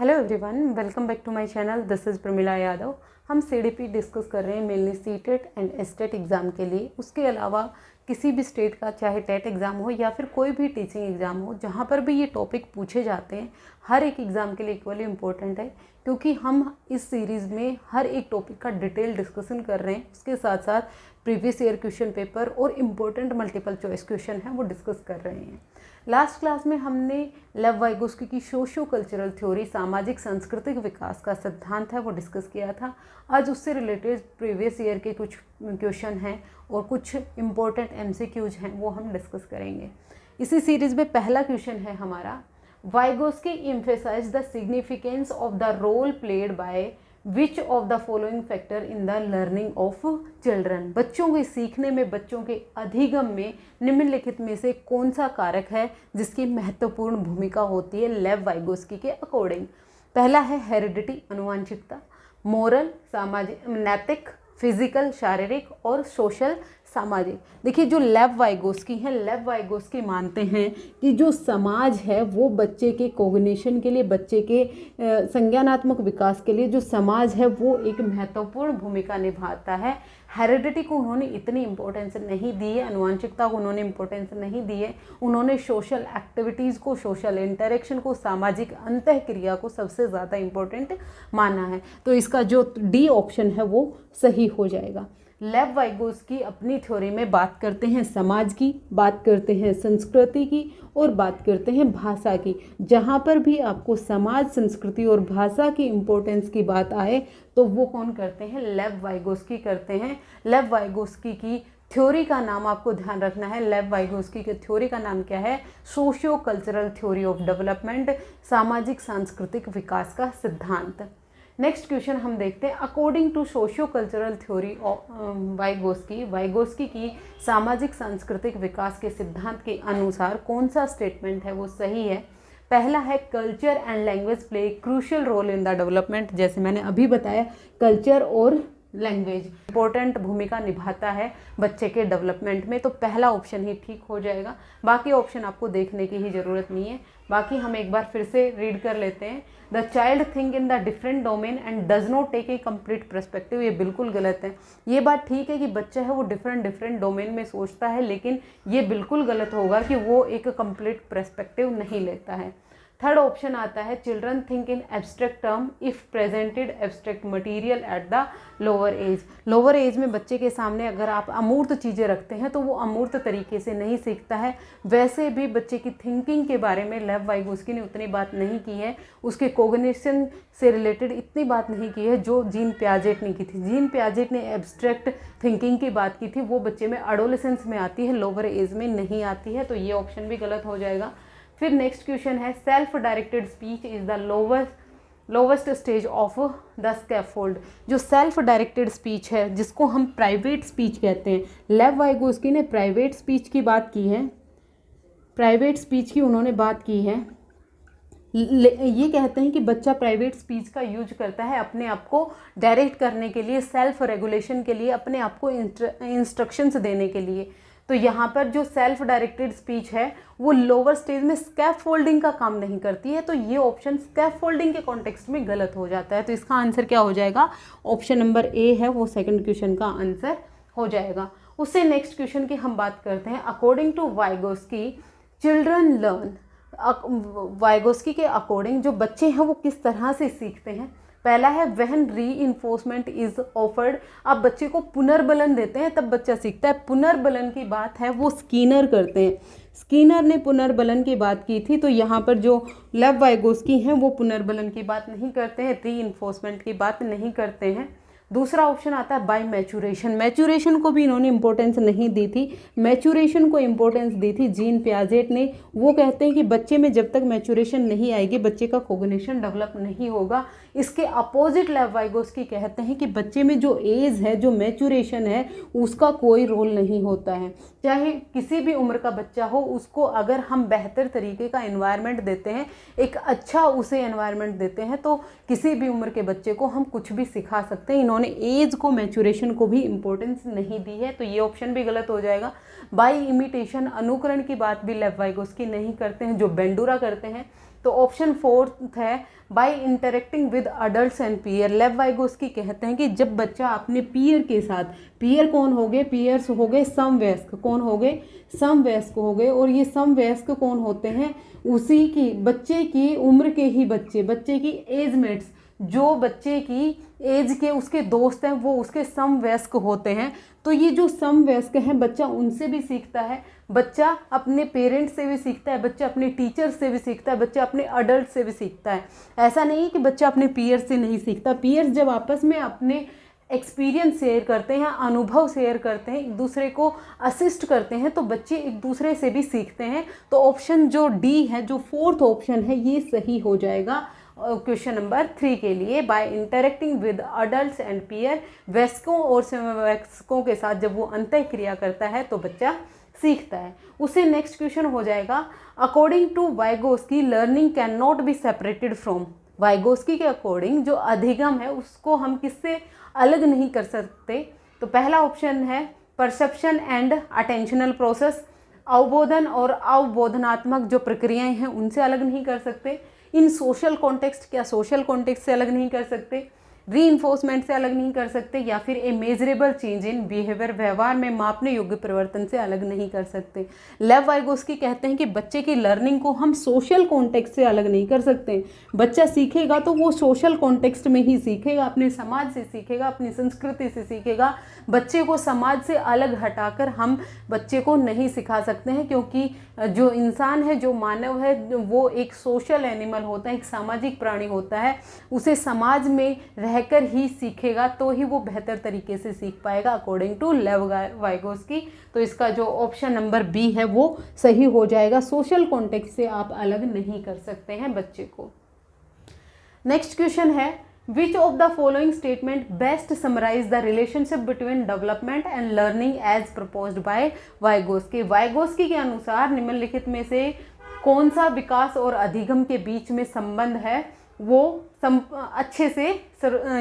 Hello everyone, welcome back to my channel. This is Pramila Yadav. हम CDP discuss कर रहे हैं mainly CTET and STET exam के लिए। उसके अलावा किसी भी स्टेट का चाहे टेट एग्ज़ाम हो या फिर कोई भी टीचिंग एग्ज़ाम हो, जहाँ पर भी ये टॉपिक पूछे जाते हैं, हर एक एग्ज़ाम के लिए इक्वली इम्पोर्टेंट है, क्योंकि हम इस सीरीज़ में हर एक टॉपिक का डिटेल डिस्कशन कर रहे हैं। उसके साथ साथ प्रीवियस ईयर क्वेश्चन पेपर और इम्पोर्टेंट मल्टीपल चॉइस क्वेश्चन हैं वो डिस्कस कर रहे हैं। लास्ट क्लास में हमने लेव वाइगोस्की की सोशियो कल्चरल थ्योरी, सामाजिक सांस्कृतिक विकास का सिद्धांत है वो डिस्कस किया था। आज उससे रिलेटेड प्रीवियस ईयर के कुछ क्वेश्चन हैं और कुछ इम्पोर्टेंट एमसीक्यूज हैं वो हम डिस्कस करेंगे। इसी सीरीज़ में पहला क्वेश्चन है हमारा, Vygotsky emphasise the significance of the role played by which of the following factor in the learning of children. बच्चों के सीखने में, बच्चों के अधिगम में निम्नलिखित में से कौन सा कारक है जिसकी महत्वपूर्ण भूमिका होती है लेव वाइगोस्की के अकॉर्डिंग। पहला है हेरिडिटी, अनुवांशिकता, मोरल, सामाजिक, नैतिक, फिजिकल, शारीरिक और सोशल, सामाजिक। देखिए, जो लेव वाइगोस्की हैं, लेव वाइगोस्की मानते हैं कि जो समाज है वो बच्चे के कोग्निशन के लिए, बच्चे के संज्ञानात्मक विकास के लिए जो समाज है वो एक महत्वपूर्ण भूमिका निभाता है। हेरिडिटी को उन्होंने इतनी इम्पोर्टेंस नहीं दी है, अनुवांशिकता को उन्होंने इम्पोर्टेंस नहीं दी है। उन्होंने सोशल एक्टिविटीज़ को, सोशल इंटरेक्शन को, सामाजिक अंतःक्रिया को सबसे ज़्यादा इम्पोर्टेंट माना है। तो इसका जो डी ऑप्शन है वो सही हो जाएगा। लेव वाइगोस्की अपनी थ्योरी में बात करते हैं समाज की, बात करते हैं संस्कृति की और बात करते हैं भाषा की। जहाँ पर भी आपको समाज, संस्कृति और भाषा की इम्पोर्टेंस की बात आए तो वो कौन करते हैं? लेव वाइगोस्की करते हैं। लेव वाइगोस्की की थ्योरी का नाम आपको ध्यान रखना है। लेव वाइगोस्की की थ्योरी का नाम क्या है? Socio cultural theory of development, सामाजिक सांस्कृतिक विकास का सिद्धांत। नेक्स्ट क्वेश्चन हम देखते हैं, according to socio cultural theory of Vygotsky की सामाजिक सांस्कृतिक विकास के सिद्धांत के अनुसार कौन सा स्टेटमेंट है वो सही है? पहला है, culture and language play crucial role in the development. जैसे मैंने अभी बताया, कल्चर और लैंग्वेज इंपॉर्टेंट भूमिका निभाता है बच्चे के डेवलपमेंट में, तो पहला ऑप्शन ही ठीक हो जाएगा। बाकी ऑप्शन आपको देखने की ही ज़रूरत नहीं है। बाकी हम एक बार फिर से रीड कर लेते हैं। The child think in the different domain and does not take a complete perspective. ये बिल्कुल गलत है। ये बात ठीक है कि बच्चा है वो डिफरेंट डोमेन में सोचता है, लेकिन ये बिल्कुल गलत होगा कि वो एक कंप्लीट पर्सपेक्टिव नहीं लेता है। थर्ड ऑप्शन आता है, children think in abstract term if presented abstract material at the lower age. Lower age में बच्चे के सामने अगर आप अमूर्त चीज़ें रखते हैं तो वो अमूर्त तरीके से नहीं सीखता है। वैसे भी बच्चे की थिंकिंग के बारे में लेव वाइगोस्की ने उतनी बात नहीं की है, उसके कोग्निशन से रिलेटेड इतनी बात नहीं की है जो जीन पियाजेट ने की थी। जीन पियाजेट ने एब्स्ट्रैक्ट थिंकिंग की बात की थी, वो बच्चे में एडोलेसेंस में आती है, लोअर एज में नहीं आती है, तो ये ऑप्शन भी गलत हो जाएगा। फिर नेक्स्ट क्वेश्चन है, self directed speech is the lowest stage of the scaffold. जो सेल्फ डायरेक्टेड स्पीच है, जिसको हम प्राइवेट स्पीच कहते हैं, लेव वाइगोस्की ने प्राइवेट स्पीच की बात की है। प्राइवेट स्पीच की उन्होंने बात की है। ये कहते हैं कि बच्चा प्राइवेट स्पीच का यूज करता है अपने आप को डायरेक्ट करने के लिए, सेल्फ रेगुलेशन के लिए, अपने आप को इंस्ट्रक्शंस देने के लिए। तो यहाँ पर जो सेल्फ डायरेक्टेड स्पीच है वो लोअर स्टेज में स्कैफोल्डिंग का काम नहीं करती है, तो ये ऑप्शन स्कैफोल्डिंग के कॉन्टेक्स्ट में गलत हो जाता है। तो इसका आंसर क्या हो जाएगा? ऑप्शन नंबर ए है वो सेकंड क्वेश्चन का आंसर हो जाएगा। उससे नेक्स्ट क्वेश्चन की हम बात करते हैं, according to Vygotsky children learn. Vygotsky के अकॉर्डिंग जो बच्चे हैं वो किस तरह से सीखते हैं? पहला है, व्हेन रीइंफोर्समेंट इज ऑफर्ड। आप बच्चे को पुनर्बलन देते हैं तब बच्चा सीखता है। पुनर्बलन की बात है वो स्कीनर करते हैं। स्कीनर ने पुनर्बलन की बात की थी, तो यहाँ पर जो लेव वाइगोस्की हैं वो पुनर्बलन की बात नहीं करते हैं, रीइंफोर्समेंट की बात नहीं करते हैं। दूसरा ऑप्शन आता है बाय मैचुरेशन। मैचुरेशन को भी इन्होंने इंपॉर्टेंस नहीं दी थी, मैचुरेशन को इंपॉर्टेंस दी थी जीन पियाजेट ने। वो कहते हैं कि बच्चे में जब तक मैचुरेशन नहीं आएगी बच्चे का कोग्निशन डेवलप नहीं होगा। इसके अपोजिट लेव वाइगोस्की कहते हैं कि बच्चे में जो एज है, जो मैचुरेशन है, उसका कोई रोल नहीं होता है। चाहे किसी भी उम्र का बच्चा हो, उसको अगर हम बेहतर तरीके का एनवायरनमेंट देते हैं, एक अच्छा उसे एनवायरनमेंट देते हैं, तो किसी भी उम्र के बच्चे को हम कुछ भी सिखा सकते हैं। इन्होंने एज को, मैचुरेशन को भी इंपॉर्टेंस नहीं दी है, तो ये ऑप्शन भी गलत हो जाएगा। बाय इमिटेशन, अनुकरण की बात भी लेव वाइगोस्की नहीं करते हैं, जो बेंडूरा करते हैं। तो ऑप्शन 4 है by interacting with adults and peer. Lev Vygotsky कहते हैं कि जब बच्चा अपने पीयर के साथ, पीयर कौन हो गए, पीयर्स हो गए समवयस्क, कौन हो गए, समवयस्क हो गए। और ये समवयस्क कौन होते हैं, उसी की बच्चे की उम्र के ही बच्चे, बच्चे की एज मेट्स, जो बच्चे की एज के उसके दोस्त हैं वो उसके समवयस्क होते हैं। तो ये जो समवयस्क हैं बच्चा उनसे भी सीखता है, बच्चा अपने पेरेंट्स से भी सीखता है, बच्चा अपने टीचर से भी सीखता है, बच्चा अपने अडल्ट से भी सीखता है। ऐसा नहीं है कि बच्चा अपने पीयर्स से नहीं सीखता। पीयर्स जब आपस में अपने एक्सपीरियंस शेयर करते हैं, अनुभव शेयर करते हैं, एक दूसरे को असिस्ट करते हैं, तो बच्चे एक दूसरे से भी सीखते हैं। तो ऑप्शन जो डी है, जो 4th ऑप्शन है, ये सही हो जाएगा क्वेश्चन नंबर 3 के लिए। By interacting with adults and peer, वयस्कों और समवयस्कों के साथ जब वो अंतः क्रिया करता है तो बच्चा सीखता है। उससे नेक्स्ट क्वेश्चन हो जाएगा, according to Vygotsky learning can not be separated from. Vygotsky के अकॉर्डिंग जो अधिगम है उसको हम किससे अलग नहीं कर सकते। तो पहला ऑप्शन है परसेप्शन एंड अटेंशनल प्रोसेस, अवबोधन और अवबोधनात्मक जो प्रक्रियाएं हैं उनसे अलग नहीं कर सकते। इन सोशल कॉन्टेक्स्ट, क्या सोशल कॉन्टेक्स्ट से अलग नहीं कर सकते, रीइंफोर्समेंट से अलग नहीं कर सकते, या फिर ए मेजरेबल चेंज इन बिहेवियर, व्यवहार में मापने योग्य परिवर्तन से अलग नहीं कर सकते। लेव वाइगोस्की कहते हैं कि बच्चे की लर्निंग को हम सोशल कॉन्टेक्स्ट से अलग नहीं कर सकते। बच्चा सीखेगा तो वो सोशल कॉन्टेक्स्ट में ही सीखेगा, अपने समाज से सीखेगा, अपनी संस्कृति से सीखेगा। बच्चे को समाज से अलग हटाकर हम बच्चे को नहीं सिखा सकते हैं, क्योंकि जो इंसान है, जो मानव है, वो एक सोशल एनिमल होता है, एक सामाजिक प्राणी होता है। उसे समाज में रहकर ही सीखेगा तो ही वो बेहतर तरीके से सीख पाएगा अकॉर्डिंग टू लेव वाइगोस्की। तो इसका जो ऑप्शन नंबर बी है वो सही हो जाएगा। सोशल कॉन्टेक्स्ट से आप अलग नहीं कर सकते हैं बच्चे को। नेक्स्ट क्वेश्चन है, which of the following statement best summarise the relationship between development and learning as proposed by Vygotsky. Vygotsky के अनुसार निम्नलिखित में से कौन सा विकास और अधिगम के बीच में संबंध है वो अच्छे से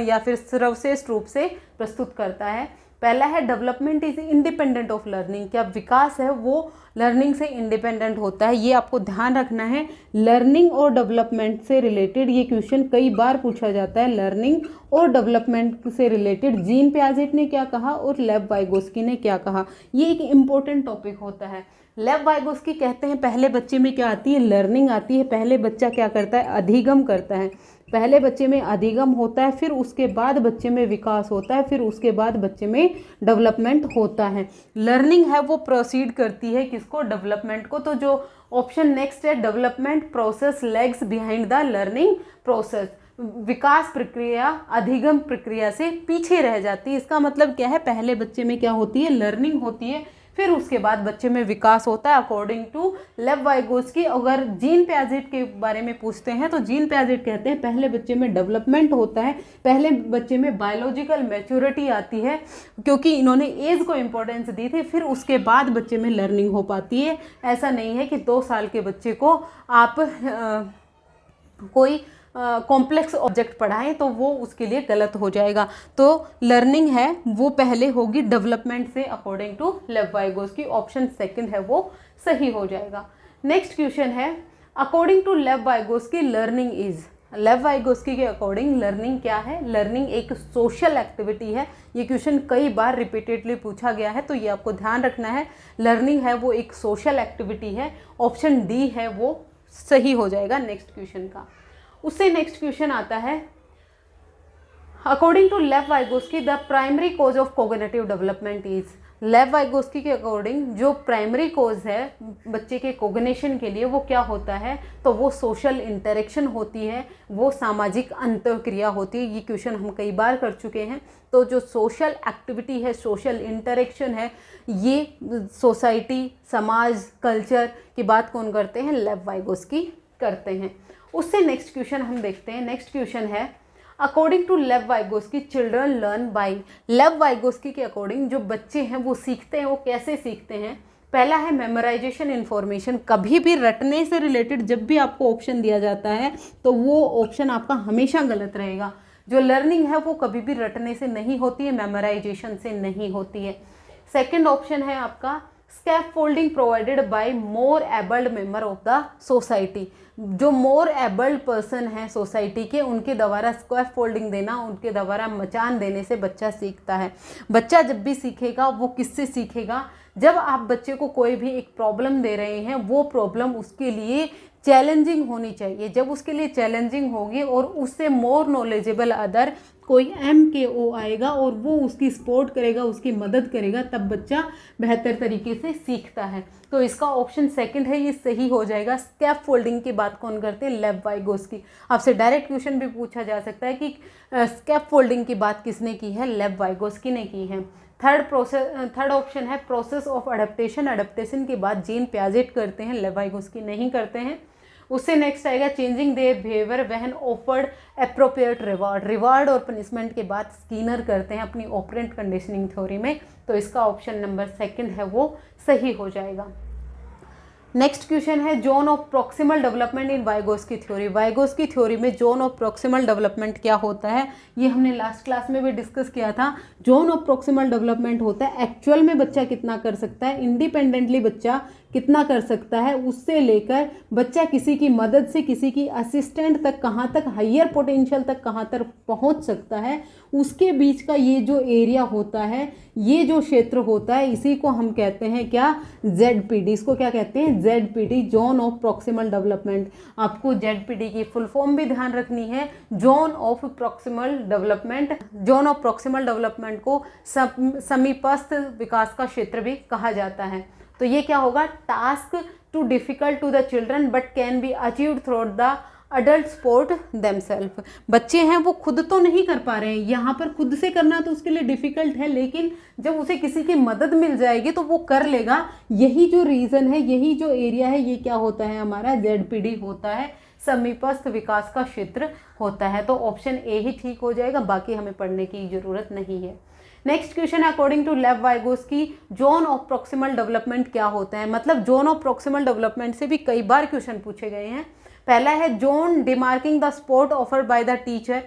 या फिर सर्वश्रेष्ठ रूप से प्रस्तुत करता है। पहला है development is independent of learning, क्या विकास है वो लर्निंग से इंडिपेंडेंट होता है। ये आपको ध्यान रखना है। लर्निंग और डेवलपमेंट से रिलेटेड ये क्वेश्चन कई बार पूछा जाता है। लर्निंग और डेवलपमेंट से रिलेटेड जीन पियाजेट ने क्या कहा और लेव वाइगोस्की ने क्या कहा, ये एक इम्पोर्टेंट टॉपिक होता है। लेव वाइगोस्की कहते हैं पहले बच्चे में क्या आती है, लर्निंग आती है। पहले बच्चा क्या करता है, अधिगम करता है। पहले बच्चे में अधिगम होता है, फिर उसके बाद बच्चे में विकास होता है, फिर उसके बाद बच्चे में डेवलपमेंट होता है। लर्निंग है वो प्रोसीड करती है किसको, डेवलपमेंट को। तो जो ऑप्शन नेक्स्ट है, development process lags behind the learning process. विकास प्रक्रिया अधिगम प्रक्रिया से पीछे रह जाती है। इसका मतलब क्या है, पहले बच्चे में क्या होती है, लर्निंग होती है, फिर उसके बाद बच्चे में विकास होता है अकॉर्डिंग टू लेव वाइगोस्की। अगर जीन पियाजेट के बारे में पूछते हैं तो जीन पियाजेट कहते हैं पहले बच्चे में डेवलपमेंट होता है, पहले बच्चे में बायोलॉजिकल मैच्योरिटी आती है, क्योंकि इन्होंने एज को इम्पोर्टेंस दी थी, फिर उसके बाद बच्चे में लर्निंग हो पाती है। ऐसा नहीं है कि 2 साल के बच्चे को आप कोई कॉम्प्लेक्स ऑब्जेक्ट पढ़ाएं तो वो उसके लिए गलत हो जाएगा। तो लर्निंग है वो पहले होगी डेवलपमेंट से according to Lev Vygotsky. Option second है वो सही हो जाएगा। नेक्स्ट क्वेश्चन है, according to Lev Vygotsky learning is. Lev Vygotsky के अकॉर्डिंग लर्निंग क्या है, लर्निंग एक सोशल एक्टिविटी है। ये क्वेश्चन कई बार रिपीटेडली पूछा गया है, तो ये आपको ध्यान रखना है। लर्निंग है वो एक सोशल एक्टिविटी है। ऑप्शन डी है वो सही हो जाएगा नेक्स्ट क्वेश्चन का। उससे नेक्स्ट क्वेश्चन आता है, according to Lev Vygotsky the primary cause of cognitive development is. Lev Vygotsky के अकॉर्डिंग जो प्राइमरी कोज है बच्चे के कोग्निशन के लिए वो क्या होता है, तो वो सोशल इंटरेक्शन होती है, वो सामाजिक अंतःक्रिया होती है। ये क्वेश्चन हम कई बार कर चुके हैं। तो जो सोशल एक्टिविटी है, सोशल इंटरेक्शन है, ये सोसाइटी, समाज, कल्चर की बात कौन करते हैं, लेव वाइगोस्की करते हैं। उससे नेक्स्ट क्वेश्चन हम देखते हैं। नेक्स्ट क्वेश्चन है, according to Lev Vygotsky children learn by. लेव वाइगोस्की के अकॉर्डिंग जो बच्चे हैं वो सीखते हैं, वो कैसे सीखते हैं। पहला है मेमोराइजेशन इन्फॉर्मेशन। कभी भी रटने से रिलेटेड जब भी आपको ऑप्शन दिया जाता है तो वो ऑप्शन आपका हमेशा गलत रहेगा। जो लर्निंग है वो कभी भी रटने से नहीं होती है, मेमोराइजेशन से नहीं होती है। सेकेंड ऑप्शन है आपका scaffolding provided by more abled member of the society. जो मोर एबल्ड पर्सन है सोसाइटी के, उनके द्वारा स्कैफोल्डिंग देना, उनके द्वारा मचान देने से बच्चा सीखता है। बच्चा जब भी सीखेगा वो किससे सीखेगा? जब आप बच्चे को कोई भी एक प्रॉब्लम दे रहे हैं, वो प्रॉब्लम उसके लिए चैलेंजिंग होनी चाहिए। जब उसके लिए चैलेंजिंग होगी और उससे मोर नॉलेजेबल अदर कोई MKO आएगा और वो उसकी सपोर्ट करेगा, उसकी मदद करेगा, तब बच्चा बेहतर तरीके से सीखता है। तो इसका ऑप्शन सेकंड है, ये सही हो जाएगा। स्कैफोल्डिंग की बात कौन करते हैं? लेव वाइगोस्की। आपसे डायरेक्ट क्वेश्चन भी पूछा जा सकता है कि स्कैफोल्डिंग की बात किसने की है? लेव वाइगोस्की ने की है। थर्ड ऑप्शन है प्रोसेस ऑफ अडेप्टेशन। अडेप्टेशन की बात जीन पियाजेट करते हैं, लेव वाइगोस्की नहीं करते हैं। उससे नेक्स्ट आएगा changing their behaviour when offered appropriate reward. Reward और पनिशमेंट के बाद स्कीनर करते हैं अपनी ऑपरेंट कंडीशनिंग थ्योरी में। तो इसका ऑप्शन नंबर सेकंड है वो सही हो जाएगा। नेक्स्ट क्वेश्चन है zone of proximal development in Vygotsky theory. Vygotsky theory में जोन ऑफ प्रॉक्सिमल डेवलपमेंट क्या होता है? ये हमने लास्ट क्लास में भी डिस्कस किया था। जोन ऑफ प्रॉक्सिमल डेवलपमेंट होता है एक्चुअल में बच्चा कितना कर सकता है, इंडिपेंडेंटली बच्चा कितना कर सकता है, उससे लेकर बच्चा किसी की मदद से, किसी की असिस्टेंट तक कहाँ तक, हायर पोटेंशियल तक कहाँ तक पहुँच सकता है, उसके बीच का ये जो एरिया होता है, ये जो क्षेत्र होता है, इसी को हम कहते हैं क्या? ZPD। इसको क्या कहते हैं? ZPD, zone of proximal development. आपको ZPD की फुल फॉर्म भी ध्यान रखनी है, zone of proximal development. Zone of proximal development को समीपस्थ विकास का क्षेत्र भी कहा जाता है। तो ये क्या होगा? Task too difficult to the children but can be achieved through the adult support themself. बच्चे हैं वो खुद तो नहीं कर पा रहे हैं, यहाँ पर खुद से करना तो उसके लिए डिफ़िकल्ट है, लेकिन जब उसे किसी की मदद मिल जाएगी तो वो कर लेगा। यही जो रीज़न है, यही जो एरिया है, ये क्या होता है? हमारा ZPD होता है, समीपस्थ विकास का क्षेत्र होता है। तो ऑप्शन ए ही ठीक हो जाएगा, बाकी हमें पढ़ने की ज़रूरत नहीं है। नेक्स्ट क्वेश्चन है according to Lev Vygotsky zone of proximal development क्या होता है? मतलब जोन ऑफ प्रॉक्सिमल डेवलपमेंट से भी कई बार क्वेश्चन पूछे गए हैं। पहला है zone demarking the support offered by the teacher.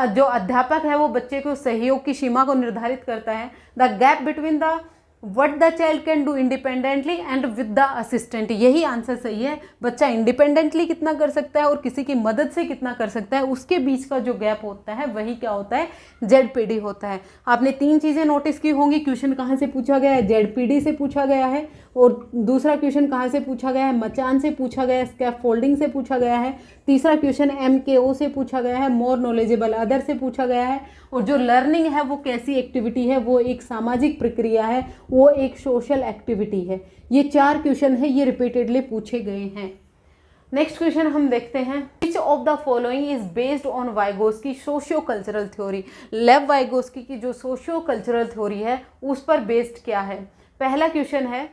जो अध्यापक है वो बच्चे को सहयोग की सीमा को निर्धारित करता है। The gap between the what the child can do independently and with the assistant. यही आंसर सही है। बच्चा इंडिपेंडेंटली कितना कर सकता है और किसी की मदद से कितना कर सकता है, उसके बीच का जो गैप होता है वही क्या होता है? ZPD होता है। आपने तीन चीज़ें नोटिस की होंगी। क्वेश्चन कहाँ से पूछा गया है? ZPD से पूछा गया है। और दूसरा क्वेश्चन कहाँ से पूछा गया है? मचान से पूछा गया है, स्कैफोल्डिंग से पूछा गया है। तीसरा क्वेश्चन MKO से पूछा गया है, मोर नॉलेजेबल अदर से पूछा गया है। और जो लर्निंग है वो कैसी एक्टिविटी है? वो एक सामाजिक प्रक्रिया है, वो एक सोशल एक्टिविटी है। ये चार क्वेश्चन है, ये रिपीटेडली पूछे गए हैं। नेक्स्ट क्वेश्चन हम देखते हैं, विच of the following is based on Vygotsky socio cultural theory. लेव वाइगोस्की की जो सोशियो कल्चरल थ्योरी है उस पर बेस्ड क्या है? पहला क्वेश्चन है,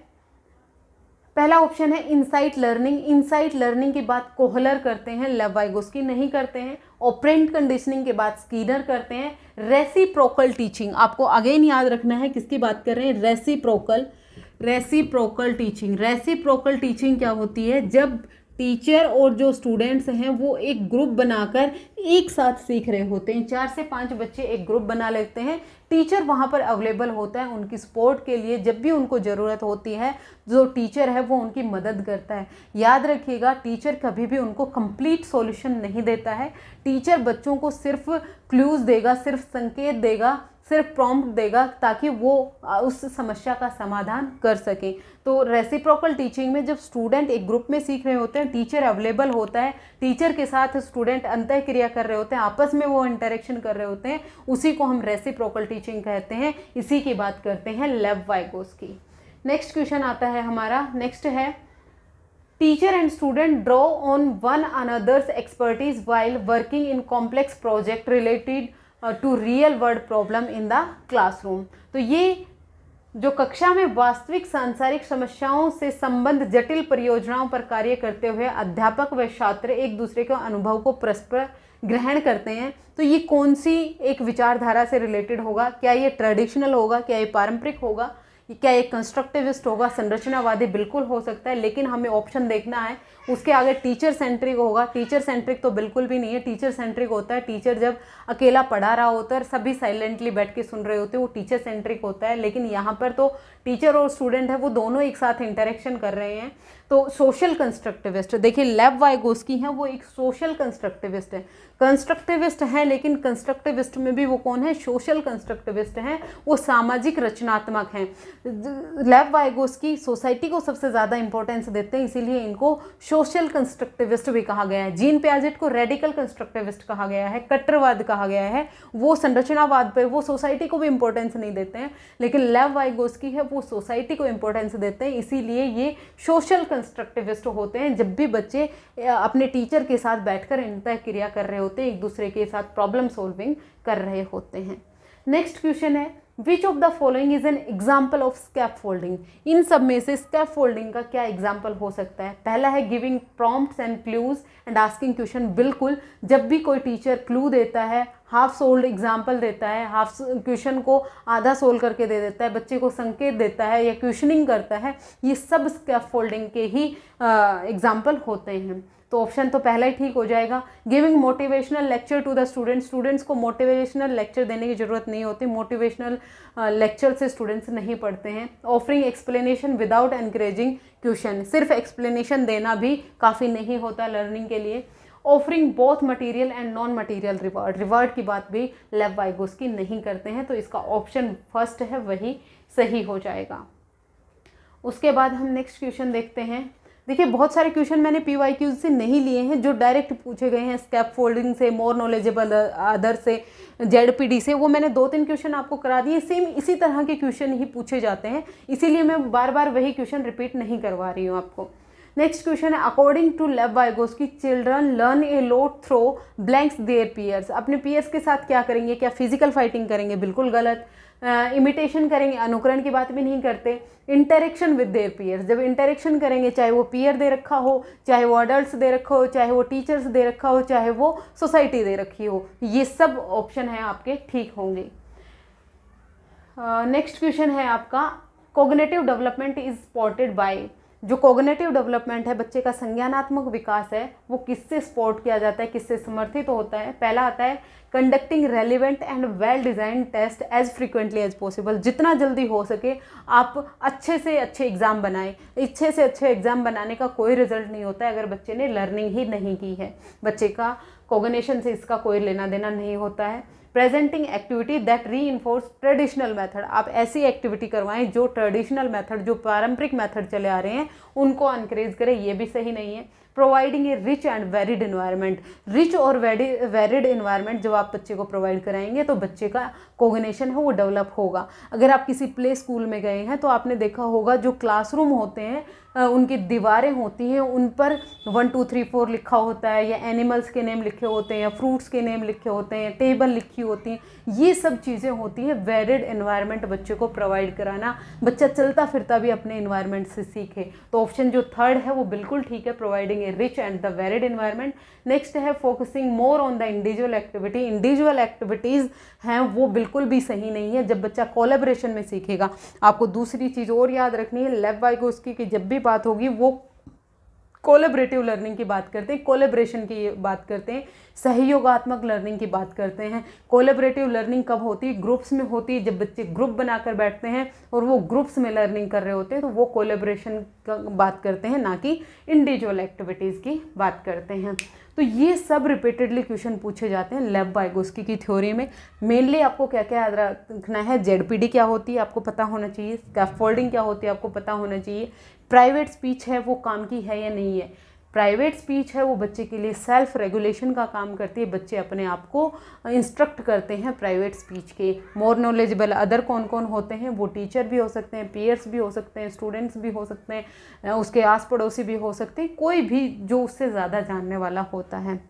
पहला ऑप्शन है इनसाइट लर्निंग। इनसाइट लर्निंग की बात कोहलर करते हैं, लेव वाइगोस्की नहीं करते हैं। ऑपरेंट कंडीशनिंग के बाद स्कीनर करते हैं। रेसिप्रोकल टीचिंग, आपको अगेन याद रखना है किसकी बात कर रहे हैं? Reciprocal teaching. रेसिप्रोकल टीचिंग क्या होती है? जब टीचर और जो स्टूडेंट्स हैं वो एक ग्रुप बनाकर एक साथ सीख रहे होते हैं। 4 से 5 बच्चे एक ग्रुप बना लेते हैं, टीचर वहाँ पर अवेलेबल होता है उनकी सपोर्ट के लिए। जब भी उनको ज़रूरत होती है जो टीचर है वो उनकी मदद करता है। याद रखिएगा, टीचर कभी भी उनको कंप्लीट सॉल्यूशन नहीं देता है। टीचर बच्चों को सिर्फ क्लूज देगा, सिर्फ संकेत देगा, सिर्फ प्रॉम्प्ट देगा ताकि वो उस समस्या का समाधान कर सकें। तो रेसिप्रोकल टीचिंग में जब स्टूडेंट एक ग्रुप में सीख रहे होते हैं, टीचर अवेलेबल होता है, टीचर के साथ स्टूडेंट अंतःक्रिया कर रहे होते हैं, आपस में वो इंटरेक्शन कर रहे होते हैं, उसी को हम रेसिप्रोकल टीचिंग कहते हैं। इसी की बात करते हैं लेव वाइगोस्की। नेक्स्ट क्वेश्चन आता है हमारा, नेक्स्ट है teacher and student draw on one another's expertise while working in complex project related to real world problem in the classroom. तो ये जो कक्षा में वास्तविक सांसारिक समस्याओं से संबंध जटिल परियोजनाओं पर कार्य करते हुए अध्यापक व छात्र एक दूसरे के अनुभव को परस्पर ग्रहण करते हैं, तो ये कौन सी एक विचारधारा से रिलेटेड होगा? क्या ये ट्रेडिशनल होगा? क्या ये पारंपरिक होगा? क्या ये कंस्ट्रक्टिविस्ट होगा? संरचनावादी बिल्कुल हो सकता है, लेकिन हमें ऑप्शन देखना है। उसके आगे टीचर सेंट्रिक होगा। टीचर सेंट्रिक तो बिल्कुल भी नहीं है। टीचर सेंट्रिक होता है टीचर जब अकेला पढ़ा रहा होता है और सभी साइलेंटली बैठ के सुन रहे होते हैं, वो टीचर सेंट्रिक होता है। लेकिन यहाँ पर तो टीचर और स्टूडेंट है वो दोनों एक साथ इंटरेक्शन कर रहे हैं। तो सोशल कंस्ट्रक्टिविस्ट, देखिए लेव वाइगोस्की हैं, वो एक सोशल कंस्ट्रक्टिविस्ट है। कंस्ट्रक्टिविस्ट हैं लेकिन कंस्ट्रक्टिविस्ट में भी वो कौन है, सोशल कंस्ट्रक्टिविस्ट हैं, वो सामाजिक रचनात्मक हैं। लेव वाइगोस्की सोसाइटी को सबसे ज़्यादा इंपॉर्टेंस देते हैं, इसीलिए इनको सोशल कंस्ट्रक्टिविस्ट भी कहा गया है। जीन पियाजेट को रेडिकल कंस्ट्रक्टिविस्ट कहा गया है, कट्टरवाद कहा गया है। वो संरचनावाद पर, वो सोसाइटी को भी इंपॉर्टेंस नहीं देते हैं, लेकिन लेव वाइगोस्की है वो सोसाइटी को इंपॉर्टेंस देते हैं, इसीलिए ये सोशल कंस्ट्रक्टिविस्ट होते हैं। जब भी बच्चे अपने टीचर के साथ बैठकर इंतः क्रिया कर रहे होते हैं, एक दूसरे के साथ प्रॉब्लम सॉल्विंग कर रहे होते हैं। नेक्स्ट क्वेश्चन है, which of the following is an example of scaffolding. इन सब में से स्कैफोल्डिंग का क्या एग्जाम्पल हो सकता है। पहला है giving prompts and clues and asking question. बिल्कुल, जब भी कोई टीचर क्लू देता है, हाफ सोल्ड एग्जाम्पल देता है, हाफ क्वेश्चन को आधा सोल्व करके दे देता है, बच्चे को संकेत देता है या क्वेश्चनिंग करता है, ये सब स्कैफोल्डिंग के ही एग्जाम्पल होते हैं। तो ऑप्शन तो पहला ही ठीक हो जाएगा। Giving motivational lecture to the students, students को मोटिवेशनल लेक्चर देने की जरूरत नहीं होती, मोटिवेशनल लेक्चर से स्टूडेंट्स नहीं पढ़ते हैं। Offering explanation without encouraging question, सिर्फ एक्सप्लेनेशन देना भी काफ़ी नहीं होता लर्निंग के लिए। Offering both material and non material reward, reward की बात भी लेव वाइगोस्की नहीं करते हैं, तो इसका ऑप्शन फर्स्ट है वही सही हो जाएगा। उसके बाद हम नेक्स्ट क्वेश्चन देखते हैं। देखिए बहुत सारे क्वेश्चन मैंने PYQ से नहीं लिए हैं, जो डायरेक्ट पूछे गए हैं स्कैफोल्डिंग से, मोर नॉलेजेबल अदर से, ZPD से, वो मैंने 2-3 क्वेश्चन आपको करा दिए। सेम इसी तरह के क्वेश्चन ही पूछे जाते हैं, इसीलिए मैं बार बार वही क्वेश्चन रिपीट नहीं करवा रही हूँ आपको। नेक्स्ट क्वेश्चन है, according to Lev Vygotsky children learn a lot through blanks their peers. अपने पीयर्स के साथ क्या करेंगे, क्या फिजिकल फाइटिंग करेंगे, बिल्कुल गलत। इमिटेशन करेंगे, अनुकरण की बात भी नहीं करते। इंटरेक्शन विद देयर पीयर्स, जब इंटरेक्शन करेंगे, चाहे वो पीयर दे रखा हो, चाहे वो अडल्ट्स दे रखा हो, चाहे वो टीचर्स दे रखा हो, चाहे वो सोसाइटी दे रखी हो, ये सब ऑप्शन है आपके ठीक होंगे। नेक्स्ट क्वेश्चन है आपका, cognitive development is supported by. जो कोग्निटिव डेवलपमेंट है, बच्चे का संज्ञानात्मक विकास है, वो किससे सपोर्ट किया जाता है, किससे समर्थित होता है। पहला आता है conducting relevant and well design test as frequently as possible. जितना जल्दी हो सके आप अच्छे से अच्छे एग्जाम बनाएं। अच्छे से अच्छे एग्जाम बनाने का कोई रिजल्ट नहीं होता है अगर बच्चे ने लर्निंग ही नहीं की है, बच्चे का कोग्निशन से इसका कोई लेना देना नहीं होता है। Presenting activity that reinforce traditional method, आप ऐसी एक्टिविटी करवाएं जो ट्रेडिशनल मेथड, जो पारंपरिक मेथड चले आ रहे हैं उनको एनकरेज करें, ये भी सही नहीं है। Providing a rich and varied environment, rich और वेरिड इन्वायरमेंट जब आप बच्चे को प्रोवाइड कराएंगे तो बच्चे का कोग्निशन है वो डेवलप होगा। अगर आप किसी प्ले स्कूल में गए हैं तो आपने देखा होगा जो क्लासरूम होते हैं उनकी दीवारें होती हैं, उन पर 1 2 3 4 लिखा होता है, या एनिमल्स के नेम लिखे होते हैं, या फ्रूट्स के नेम लिखे होते हैं, टेबल लिखी होती हैं, ये सब चीज़ें होती हैं। वेरिड एनवायरनमेंट बच्चे को प्रोवाइड कराना, बच्चा चलता फिरता भी अपने एनवायरनमेंट से सीखे। तो ऑप्शन जो थर्ड है वो बिल्कुल ठीक है, providing a rich and the varied environment. Next है focusing more on the individual activity, individual activities हैं वो बिल्कुल भी सही नहीं है। जब बच्चा कोलैबोरेशन में सीखेगा, आपको दूसरी चीज़ और याद रखनी है, लेव वाइगोस्की की जब भी बात होगी वो कोलैबोरेटिव लर्निंग की बात करते हैं, कोलैबोरेशन की बात करते हैं, सहयोगात्मक लर्निंग की बात करते हैं। कोलैबोरेटिव लर्निंग कब होती है, ग्रुप्स में होती है, जब बच्चे ग्रुप बनाकर बैठते हैं और वो ग्रुप्स में लर्निंग कर रहे होते हैं तो वो कोलैबोरेशन का बात करते हैं, ना कि इंडिविजुअल एक्टिविटीज़ की बात करते हैं। तो ये सब रिपीटेडली क्वेश्चन पूछे जाते हैं लेव वाइगोस्की की थ्योरी में। मेनली आपको क्या क्या याद रखना है, ZPD क्या होती है आपको पता होना चाहिए, स्कैफोल्डिंग क्या होती है आपको पता होना चाहिए, प्राइवेट स्पीच है वो काम की है या नहीं है। प्राइवेट स्पीच है वो बच्चे के लिए सेल्फ रेगुलेशन का काम करती है, बच्चे अपने आप को इंस्ट्रक्ट करते हैं प्राइवेट स्पीच के। मोर नॉलेजेबल अदर कौन कौन होते हैं, वो टीचर भी हो सकते हैं, पीयर्स भी हो सकते हैं, स्टूडेंट्स भी हो सकते हैं, उसके आस पड़ोसी भी हो सकते हैं, कोई भी जो उससे ज़्यादा जानने वाला होता है।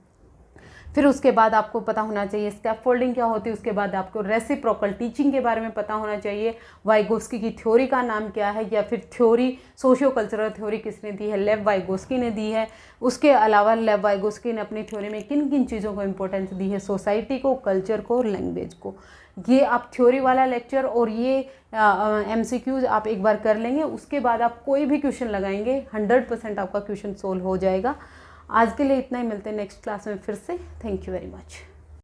फिर उसके बाद आपको पता होना चाहिए स्कैफोल्डिंग क्या होती है, उसके बाद आपको रेसिप्रोकल टीचिंग के बारे में पता होना चाहिए, वाइगोस्की की थ्योरी का नाम क्या है, या फिर थ्योरी सोशियो कल्चरल थ्योरी किसने दी है, लेव वाइगोस्की ने दी है। उसके अलावा लेव वाइगोस्की ने अपनी थ्योरी में किन किन चीज़ों को इंपॉर्टेंस दी है, सोसाइटी को, कल्चर को, लैंग्वेज को। ये आप थ्योरी वाला लेक्चर और ये MCQs आप एक बार कर लेंगे, उसके बाद आप कोई भी क्वेश्चन लगाएंगे 100% आपका क्वेश्चन सोल्व हो जाएगा। आज के लिए इतना ही, मिलते हैं नेक्स्ट क्लास में फिर से। Thank you very much.